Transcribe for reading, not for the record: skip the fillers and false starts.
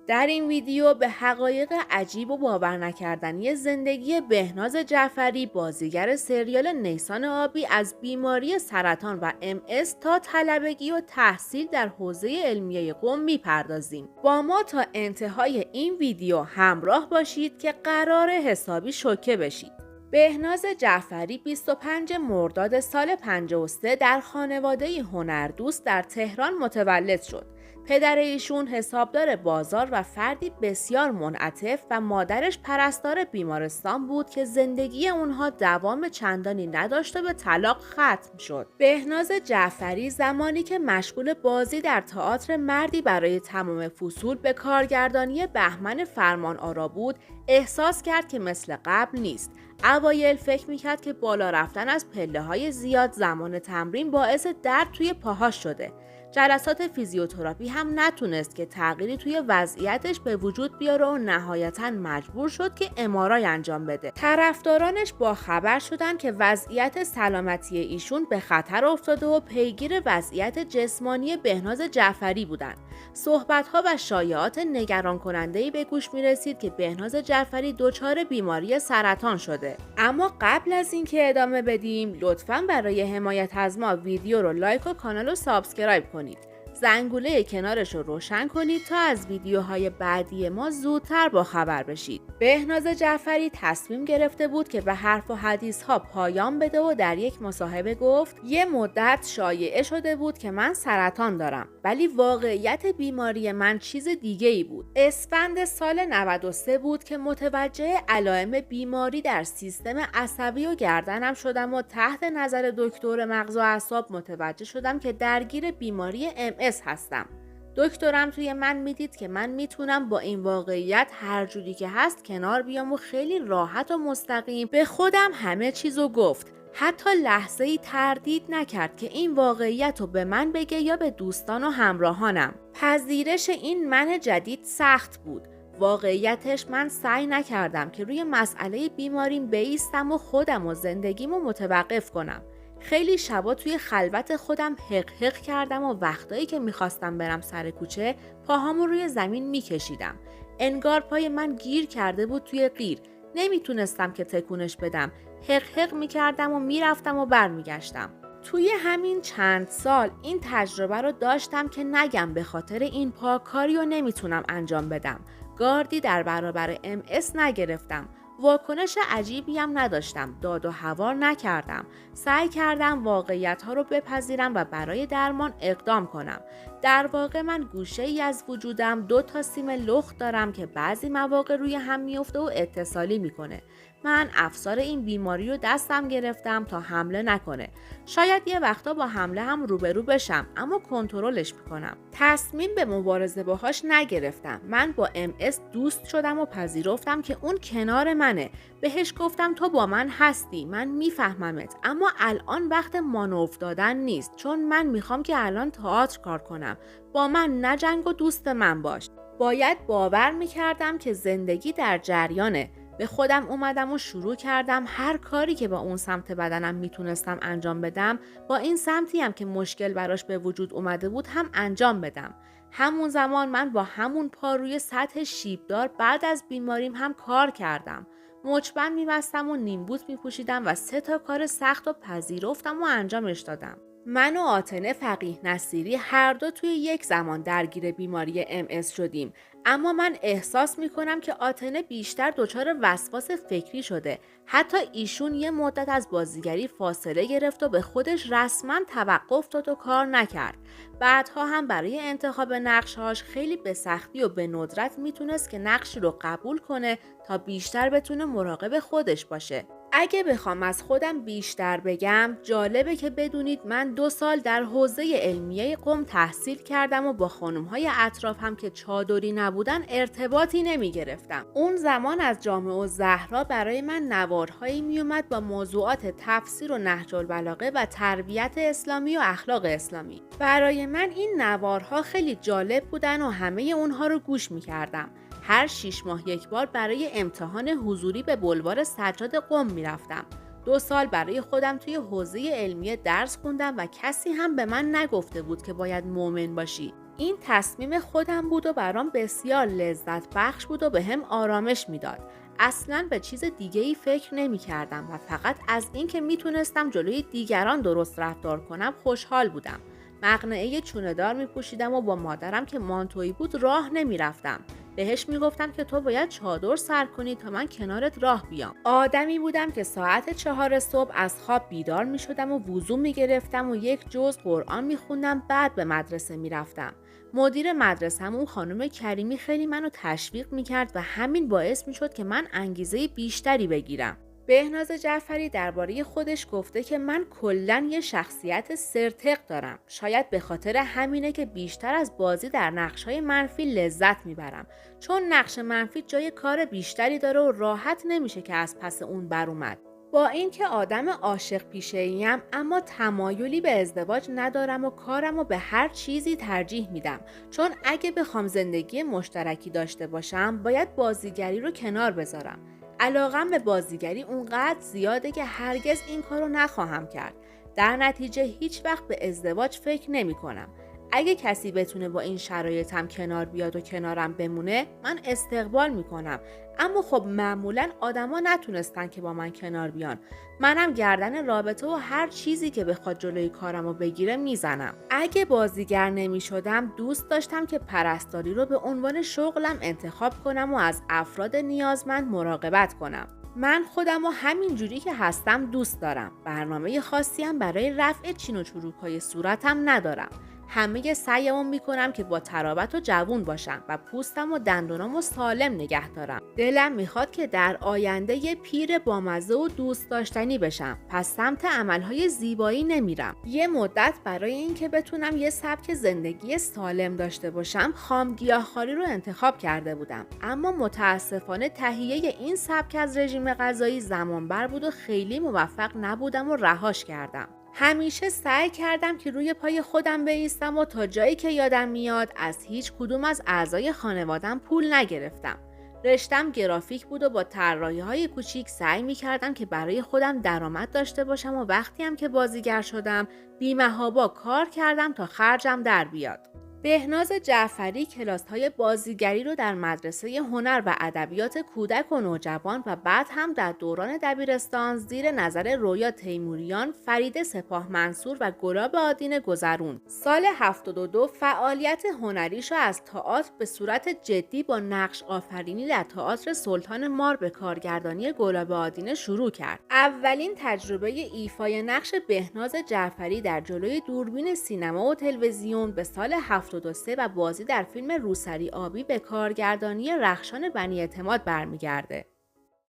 در این ویدیو به حقایق عجیب و باور نکردنی زندگی بهناز جعفری، بازیگر سریال نیسان آبی، از بیماری سرطان و MS تا طلبگی و تحصیل در حوزه علمیه قم میپردازیم. با ما تا انتهای این ویدیو همراه باشید که قرار حسابی شوکه بشید. بهناز جعفری 25 مرداد سال 53 در خانواده هنردوست در تهران متولد شد. پدر ایشون حسابدار بازار و فردی بسیار منعطف و مادرش پرستار بیمارستان بود که زندگی اونها دوام چندانی نداشت و به طلاق ختم شد. بهناز جعفری زمانی که مشغول بازی در تئاتر مردی برای تمام فصول به کارگردانی بهمن فرمانآرا بود، احساس کرد که مثل قبل نیست. اوایل فکر میکرد که بالا رفتن از پله‌های زیاد زمان تمرین باعث درد توی پاهاش شده. جلسات فیزیوتراپی هم نتونست که تغییری توی وضعیتش به وجود بیاره و نهایتاً مجبور شد که MRI انجام بده. طرفدارانش با خبر شدن که وضعیت سلامتی ایشون به خطر افتاده و پیگیر وضعیت جسمانی بهناز جعفری بودن. صحبت‌ها و شایعات نگران کننده‌ای به گوش می‌رسید که بهناز جعفری دچار بیماری سرطان شده. اما قبل از اینکه ادامه بدیم، لطفاً برای حمایت از ما ویدیو رو لایک و کانال رو سابسکرایب کنید. زنگوله کنارش رو روشن کنید تا از ویدیوهای بعدی ما زودتر با خبر بشید. بهناز جعفری تصمیم گرفته بود که به حرف و حدیث ها پایان بده و در یک مصاحبه گفت: یه مدت شایعه شده بود که من سرطان دارم، ولی واقعیت بیماری من چیز دیگه ای بود. اسفند سال 93 بود که متوجه علائم بیماری در سیستم عصبی و گردنم شدم و تحت نظر دکتر مغز و اعصاب متوجه شدم که درگیر بیماری MS هستم. دکترم توی من میدید که من میتونم با این واقعیت هر جوری که هست کنار بیام و خیلی راحت و مستقیم به خودم همه چیزو گفت. حتی لحظه‌ای تردید نکرد که این واقعیت رو به من بگه یا به دوستان و همراهانم. پذیرش این من جدید سخت بود. واقعیتش من سعی نکردم که روی مسئله بیماریم بایستم و خودم و زندگیمو متوقف کنم. خیلی شبا توی خلوت خودم حق کردم و وقتایی که میخواستم برم سر کوچه پاهامو روی زمین میکشیدم. انگار پای من گیر کرده بود توی قیر. نمیتونستم که تکونش بدم. حق میکردم و میرفتم و برمیگشتم. توی همین چند سال این تجربه رو داشتم که نگم به خاطر این پا کاری رو نمیتونم انجام بدم. گاردی در برابر MS نگرفتم. واکنش عجیبی هم نداشتم. داد و هوار نکردم. سعی کردم واقعیت ها رو بپذیرم و برای درمان اقدام کنم. در واقع من گوشه ای از وجودم 2 تا سیم لخت دارم که بعضی مواقع روی هم میفته و اتصالی میکنه. من افسار این بیماری رو دستم گرفتم تا حمله نکنه. شاید یه وقتا با حمله هم روبرو بشم، اما کنترلش میکنم. تصمیم به مبارزه باهاش نگرفتم. من با MS دوست شدم و پذیرفتم که اون کنار منه. بهش گفتم تو با من هستی، من میفهممت، اما الان وقت مانور دادن نیست، چون من میخوام که الان تئاتر کار کنم. با من نجنگ و دوست من باش. باید باور میکردم که زندگی در جریانه. به خودم اومدم و شروع کردم هر کاری که با اون سمت بدنم میتونستم انجام بدم، با این سمتی هم که مشکل براش به وجود اومده بود هم انجام بدم. همون زمان من با همون پا روی سطح شیبدار بعد از بیماریم هم کار کردم. مچبند میبستم و نیمبوت میپوشیدم و 3 تا کار سخت و پذیرفتم و انجامش دادم. من و آتنه فقیه نصیری هر دو توی یک زمان درگیر بیماری MS شدیم، اما من احساس میکنم که آتنه بیشتر دچار وسواس فکری شده. حتی ایشون یه مدت از بازیگری فاصله گرفت و به خودش رسما توقف داد و کار نکرد. بعدها هم برای انتخاب نقشهاش خیلی به سختی و به ندرت میتونست که نقشی رو قبول کنه تا بیشتر بتونه مراقب خودش باشه. اگه بخوام از خودم بیشتر بگم، جالبه که بدونید من 2 سال در حوزه علمیه قم تحصیل کردم و با خانم‌های اطرافم که چادری نبودن ارتباطی نمی گرفتم. اون زمان از جامعه الزهرا برای من نوارهایی می اومد با موضوعات تفسیر و نهج البلاغه و تربیت اسلامی و اخلاق اسلامی. برای من این نوارها خیلی جالب بودن و همه اونها رو گوش می کردم. هر 6 ماه یک بار برای امتحان حضوری به بلوار سجاد قم میرفتم. 2 سال برای خودم توی حوزه علمیه درس خوندم و کسی هم به من نگفته بود که باید مؤمن باشی. این تصمیم خودم بود و برام بسیار لذت بخش بود و به هم آرامش میداد. اصلاً به چیز دیگه‌ای فکر نمی‌کردم و فقط از این که میتونستم جلوی دیگران درست رفتار کنم خوشحال بودم. مقنعه چونه‌دار می‌پوشیدم و با مادرم که مانتویی بود راه نمی‌رفتم. بهش میگفتم که تو باید چادر سر کنی تا من کنارت راه بیام. آدمی بودم که ساعت 4 صبح از خواب بیدار میشدم و وضو میگرفتم و یک جزء قرآن میخوندم، بعد به مدرسه میرفتم. مدیر مدرسه‌مون خانم کریمی خیلی منو تشویق میکرد و همین باعث میشد که من انگیزه بیشتری بگیرم. بهناز جعفری درباره خودش گفته که من کلاً یه شخصیت سرتق دارم. شاید به خاطر همینه که بیشتر از بازی در نقش‌های منفی لذت میبرم، چون نقش منفی جای کار بیشتری داره و راحت نمیشه که از پس اون بر اومد. با اینکه آدم عاشق پیشه‌ایم، اما تمایلی به ازدواج ندارم و کارمو به هر چیزی ترجیح میدم، چون اگه بخوام زندگی مشترکی داشته باشم باید بازیگری رو کنار بذارم. علاقم به بازیگری اونقدر زیاده که هرگز این کارو نخواهم کرد. در نتیجه هیچ وقت به ازدواج فکر نمی کنم. اگه کسی بتونه با این شرایطم کنار بیاد و کنارم بمونه، من استقبال میکنم. اما خب معمولا آدما نتونستن که با من کنار بیان. منم گردن رابطه و هر چیزی که بخواد جلوی کارمو بگیره میزنم. اگه بازیگر نمیشدم دوست داشتم که پرستاری رو به عنوان شغلم انتخاب کنم و از افراد نیازمند مراقبت کنم. من خودم و همین جوری که هستم دوست دارم. برنامه خاصی هم برای رفع چین و چروک‌های صورتم ندارم. همه سعیمو میکنم که با تراوت و جوون باشم و پوستم و دندونامو سالم نگه دارم. دلم میخواد که در آینده یه پیر بامزه و دوست داشتنی بشم. پس سمت عملهای زیبایی نمیرم. یه مدت برای اینکه بتونم یه سبک زندگی سالم داشته باشم، خام گیاهخواری رو انتخاب کرده بودم. اما متاسفانه تهیه این سبک از رژیم غذایی زمانبر بود و خیلی موفق نبودم و رهاش کردم. همیشه سعی کردم که روی پای خودم بایستم و تا جایی که یادم میاد از هیچ کدوم از اعضای خانوادم پول نگرفتم. رشتم گرافیک بود و با طراحی‌های کوچیک سعی می‌کردم که برای خودم درآمد داشته باشم و وقتی هم که بازیگر شدم بی‌محابا کار کردم تا خرجم در بیاد. بهناز جعفری کلاس‌های بازیگری رو در مدرسه هنر و ادبیات کودک و نوجوان و بعد هم در دوران دبیرستان زیر نظر رویا تیموریان، فرید سپاه منصور و گلاب آدینه گذروند. سال 72 فعالیت هنریشو از تئاتر به صورت جدی با نقش آفرینی در تئاتر سلطان مار به کارگردانی گلاب آدینه شروع کرد. اولین تجربه ایفای نقش بهناز جعفری در جلوی دوربین سینما و تلویزیون به سال 73 و بازی در فیلم روسری آبی به کارگردانی رخشان بنی اعتماد برمیگرده.